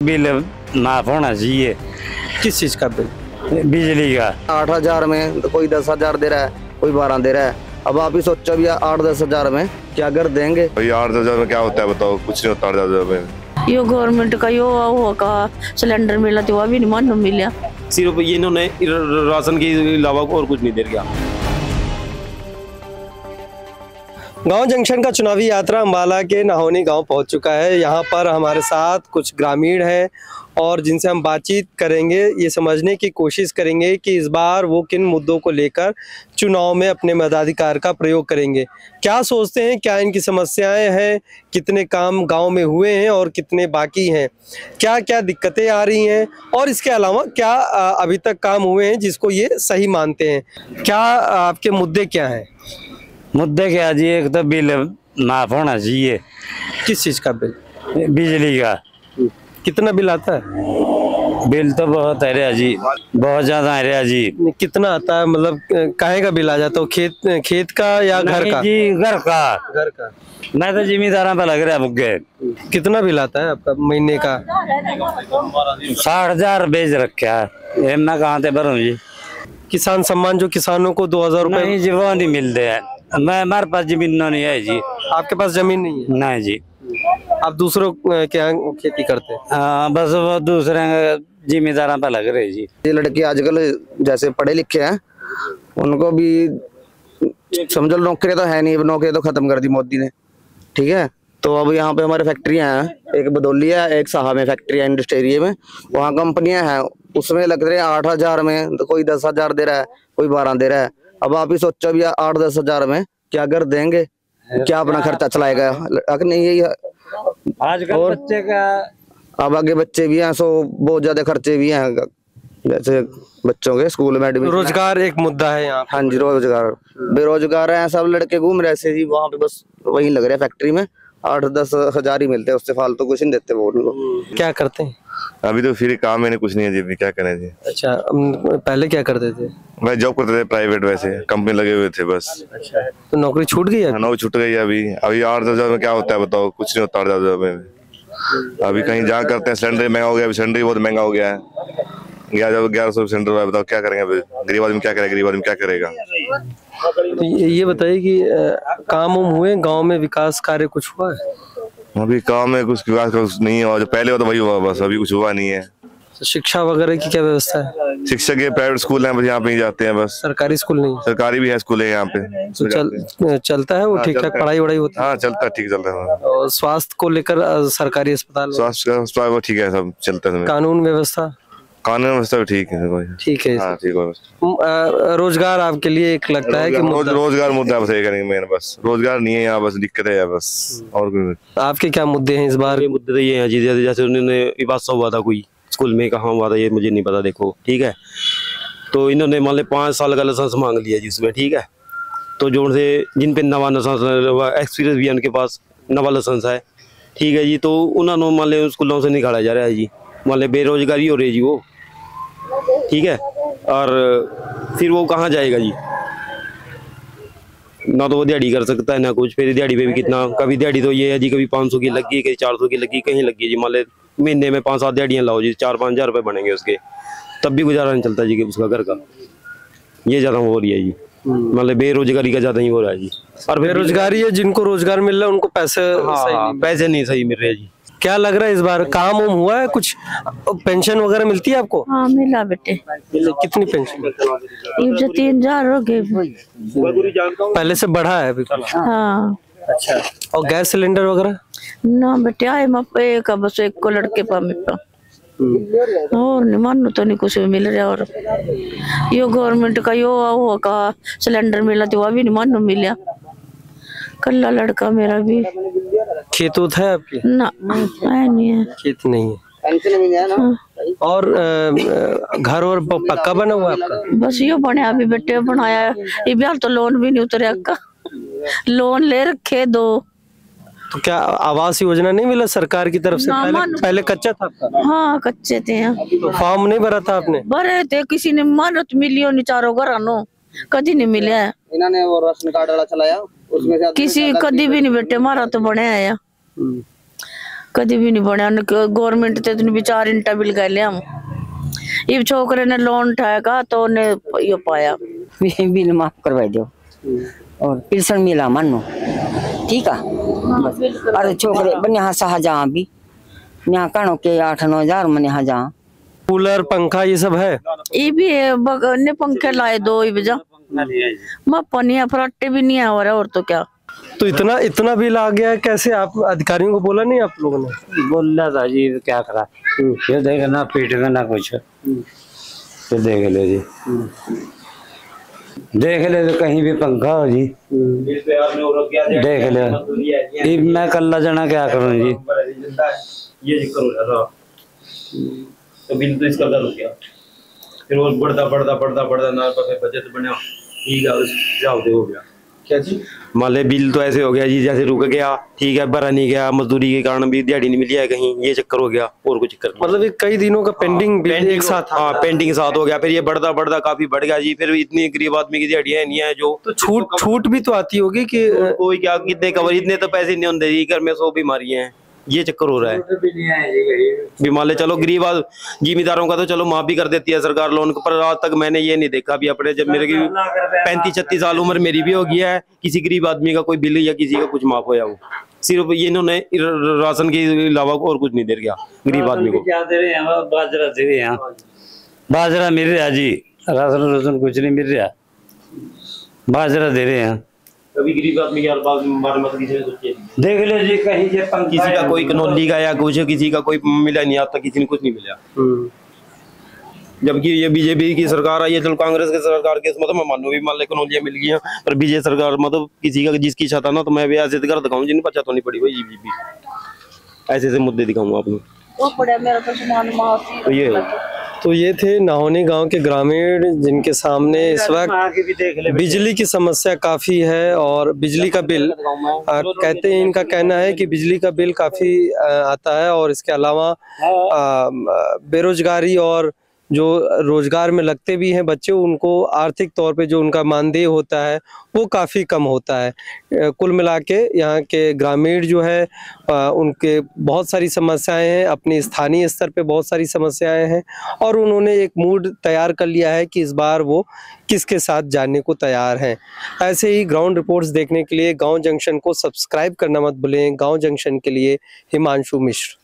Bill माफ होना चाहिए। किस चीज का बिल? बिजली का 8,000 में तो कोई 10,000 दे रहा है, कोई 12 दे रहा है। अब आप ही सोचो भैया 8-10 हजार में क्या कर देंगे? भाई 8-10 हजार में क्या होता है बताओ? कुछ नहीं होता 8-10 हजार में। यो गवर्नमेंट का यो हुआ का सिलेंडर मिला तो अभी नहीं मालूम मिला। सिर्फ ये इन्होंने राशन के अलावा और कुछ नहीं दे दिया। गांव जंक्शन का चुनावी यात्रा अंबाला के नाहोनी गांव पहुंच चुका है। यहां पर हमारे साथ कुछ ग्रामीण हैं और जिनसे हम बातचीत करेंगे, ये समझने की कोशिश करेंगे कि इस बार वो किन मुद्दों को लेकर चुनाव में अपने मताधिकार का प्रयोग करेंगे, क्या सोचते हैं, क्या इनकी समस्याएं हैं, कितने काम गांव में हुए हैं और कितने बाकी हैं, क्या क्या दिक्कतें आ रही हैं और इसके अलावा क्या अभी तक काम हुए हैं जिसको ये सही मानते हैं। क्या आपके मुद्दे क्या हैं? मुद्दे क्या जी, एक तो बिल माफ होना चाहिए। किस चीज का बिल? बिजली का कितना बिल आता है? बिल तो बहुत है रे जी, बहुत ज्यादा है रे जी। कितना आता है, मतलब काहे का बिल आ जाता है? खेत का या घर का? जी घर का। घर का। मैं तो जिम्मेदार पे लग रहा मुझे। कितना बिल आता है आपका महीने का? 60,000 बेच रखा है, मैं कहाँ से भरूं जी? किसान सम्मान जो किसानों को 2,000 रुपए नहीं जी, वो नहीं मिलते हैं। हमारे पास जमीन नहीं है जी। आपके पास जमीन नहीं है? नहीं जी। आप दूसरों के यहाँ खेती करते हैं? हाँ, बस वो दूसरे जिम्मेदार पे लग रहे जी। ये लड़के आजकल जैसे पढ़े लिखे हैं, उनको भी समझो नौकरी तो है नहीं, नौकरी तो खत्म कर दी मोदी ने, ठीक है। तो अब यहाँ पे हमारे फैक्ट्रियां हैं, एक बदौली है, एक साहा में फैक्ट्री है इंडस्ट्री एरिया में, वहाँ कंपनियां हैं, उसमें लग रहे हैं 8,000 में तो कोई 10,000 दे रहा है, कोई 12 दे रहा है। अब आप ही सोचो भैया 8-10 हजार में क्या कर देंगे, क्या अपना खर्चा चलाएगा? नहीं यही आजकल बच्चे का अब आगे बच्चे भी हैं, सो बहुत ज्यादा खर्चे भी हैं, जैसे बच्चों के स्कूल में एडमिशन। रोजगार एक मुद्दा है यहाँ। हाँ जी, रोजगार, बेरोजगार हैं सब लड़के, घूम रहे ऐसे जी वहाँ पे, बस वही लग रहा है फैक्ट्री में 8-10 हजार ही मिलते हैं, उससे फालतू कुछ नहीं देते वो उनको। क्या करते हैं अभी तो फिर काम मैंने कुछ नहीं है जी, क्या करें जी। अच्छा, पहले क्या करते थे? मैं जॉब करते थे प्राइवेट, वैसे कंपनी लगे हुए थे बस। अच्छा, तो नौकरी छूट गई है? नौकरी छूट गई अभी 8-10 हजार में क्या होता है बताओ? कुछ नहीं होता 8-10 हजार में। अभी कहीं जहाँ करते हैं सिलेंडर महंगा हो गया, अभी सिलेंडर बहुत महंगा हो गया है, 1100 सिलेंडर हुआ है, बताओ क्या करेंगे अभी? गरीब आदमी क्या करेगा? गरीब आदमी क्या करेगा? तो ये बताइए कि काम हुए गाँव में, विकास कार्य कुछ हुआ है? अभी काम में कुछ विकास नहीं हुआ, जो पहले होता वही हुआ, बस अभी कुछ हुआ नहीं है। तो शिक्षा वगैरह की क्या व्यवस्था है? शिक्षा के प्राइवेट स्कूल हैं, बस यहाँ पे ही जाते हैं बस। सरकारी स्कूल नहीं? सरकारी भी है स्कूल है यहाँ पे। तो चलता है वो ठीक ठाक? पढ़ाई वढ़ाई होती है? हाँ चलता है, ठीक चलता है। और स्वास्थ्य को लेकर सरकारी अस्पताल, स्वास्थ्य वो ठीक है, सब चलता है। कानून व्यवस्था? कानून व्यवस्था भी ठीक है। ठीक है। हाँ ठीक है। रोजगार आपके लिए एक लगता है कि रोजगार मुद्दा बस करेंगे मेन, बस रोजगार नहीं है यहाँ, बस दिक्कत है बस। और आपके क्या मुद्दे हैं इस बार? मुद्दे तो ये हैं जी, जैसे उन्होंने विवाद हुआ था कोई स्कूल में, कहाँ हुआ था ये मुझे नहीं पता, देखो ठीक है। तो इन्होंने मान लो 5 साल का लाइसेंस मांग लिया जी उसमें, ठीक है। तो जो से जिन पे नवा लाइसेंस एक्सपीरियंस भी है, उनके पास नवा लाइसेंस है, ठीक है जी। तो उन्होंने मान लो स्कूलों से निकाला जा रहा है जी, मान लो बेरोजगारी हो रही है जी वो, ठीक है। और फिर वो कहाँ जाएगा जी? ना तो वो दिहाड़ी कर सकता है ना कुछ, फिर दिहाड़ी पे भी कितना, कभी दिहाड़ी तो ये है जी, कभी 500 की लगी, कभी 400 की लगी, कहीं लगी जी। मान लो महीने में 5-7 दिहाड़ियाँ लाओ जी, 4-5 हजार रुपए बनेंगे उसके, तब भी गुजारा नहीं चलता जी उसका घर का। ये ज्यादा हो रही है जी, मतलब बेरोजगारी का ज्यादा ही हो रहा है जी। और बेरोजगारी है, जिनको रोजगार मिल रहा है उनको पैसे पैसे नहीं सही मिल रहे जी। क्या लग रहा है इस बार काम हुआ है? कुछ पेंशन वगैरह मिलती है आपको? हाँ मिला बेटे। कितनी पेंशन? ये जो 3,000 हो गए, पहले से बढ़ा है अभी? हाँ। अच्छा, और गैस सिलेंडर वगैरह? ना बेटे आए एक बस एक को लड़के पा में पा और नहीं मानो तो नहीं कुछ भी मिल रहा। और यो गवर्नमेंट का यो हुआ का सिलेंडर मिला तो अभी नहीं मानो मिला। कल्ला लड़का मेरा भी। खेत उत है आपके? ना नहीं है, खेत नहीं है। हाँ। और घर और पक्का बना हुआ आपका? बस यो बने अभी बेटे बनाया है, ये बिहार तो लोन भी नहीं उतरे का, लोन ले रखे 2। तो क्या आवास योजना नहीं मिला सरकार की तरफ से? पहले कच्चा था आपका? हाँ कच्चे थे। तो फॉर्म नहीं भरा था आपने? भरे थे, किसी ने मानत मिलियो नहीं, चारों घरानो कदी नहीं मिला है। इन्होंने वो राशन कार्ड वाला चलाया, उसमें से किसी कदी भी नहीं बेटे, मारा तो बने आया कभी भी नहीं बनया गवर्नमेंट ते इतनी विचार इंटा बिल गए ले हम ये छोकरे ने लोन उठाएगा तो उन्हें ये पाया बिल माफ करवा दो और पेंशन मिला मानो ठीक है बस। अरे छोकरे बन यहाँ शाहजहाँ भी यहाँ कणों के 8-9 हजार मन यहाँ जहाँ कूलर पंखा ये सब है। ये भी ने पंखे लाए 2 ही बजा मैं पनिया फराटे भी नहीं आ रहा और तो क्या। तो इतना बिल आ गया है, कैसे? आप अधिकारियों को बोला नहीं आप लोगों ने? बोला था जी क्या करा, ये देख ना पीट में ना कुछ, तो देख ले जी, देख ले तो कहीं भी पंखा हो जी, देख ले। ये मैं कल्ला जना क्या करूं जी, ये करो तो बिल तो इसका हो गया, फिर वो बढ़ता ना बजट बना ठीक है जाओ हो गया। क्या जी? मान ले बिल तो ऐसे हो गया जी जैसे रुक गया, ठीक है, भरा नहीं गया, मजदूरी के कारण भी दिहाड़ी नहीं मिली है कहीं, ये चक्कर हो गया और कुछ चक्कर नहीं। मतलब ये कई दिनों का पेंडिंग बिल एक साथ। हाँ पेंडिंग साथ हो गया, फिर ये बढ़ता काफी बढ़ गया जी, फिर इतनी गरीब आदमी की दिहाड़ियां नहीं है जो तो छूट भी तो आती होगी कि कोई क्या कितने कवर, इतने तो पैसे नहीं होते जी, घर में 100 बीमारियां हैं, ये चक्कर हो रहा है। भी मान ले चलो गरीब जिम्मेदारों का तो चलो माफ भी कर देती है सरकार लोन, पर आज तक मैंने ये नहीं देखा भी अपने, जब मेरे की 35-36 साल उम्र मेरी भी हो गई है, किसी गरीब आदमी का कोई बिल या किसी का कुछ माफ होया हो। सिर्फ ये इन्होंने राशन के अलावा और कुछ नहीं दे गया गरीब आदमी को। क्या दे रहे हैं? बाजरा दे रहे हैं, बाजरा मिल रहा जी, राशन कुछ नहीं मिल रहा, बाजरा दे रहे हैं। कभी गरीब आदमी के बारे में किसी ने सोचे देख ले जी, कहीं से किसी का कोई कनौली का या कुछ, किसी का कोई मिला नहीं, आज तक किसी ने कुछ नहीं मिला। जबकि ये बीजेपी की सरकार आई है, चलो कांग्रेस की सरकार के मतलब मैं मानू भी मान ले कनौलियां मिल गई, पर बीजेपी सरकार मतलब किसी का जिसकी इच्छा था ना, तो मैं भी ऐसे कर दिखाऊं जिन्हें पता तो नहीं पड़ी भाई बीजेपी, ऐसे मुद्दे दिखाऊंगा आपको। वो पड़ा मेरा तो सामान माफ। तो ये थे नाहोनी गांव के ग्रामीण जिनके सामने इस वक्त बिजली की समस्या काफी है और बिजली का बिल कहते हैं, इनका कहना है कि बिजली का बिल काफी आता है और इसके अलावा बेरोजगारी और जो रोजगार में लगते भी हैं बच्चे, उनको आर्थिक तौर पे जो उनका मानदेय होता है वो काफ़ी कम होता है। कुल मिला के यहाँ के ग्रामीण जो है उनके बहुत सारी समस्याएं हैं, अपनी स्थानीय स्तर पे बहुत सारी समस्याएं हैं और उन्होंने एक मूड तैयार कर लिया है कि इस बार वो किसके साथ जाने को तैयार हैं। ऐसे ही ग्राउंड रिपोर्ट्स देखने के लिए गाँव जंक्शन को सब्सक्राइब करना मत भूलें। गाँव जंक्शन के लिए हिमांशु मिश्र।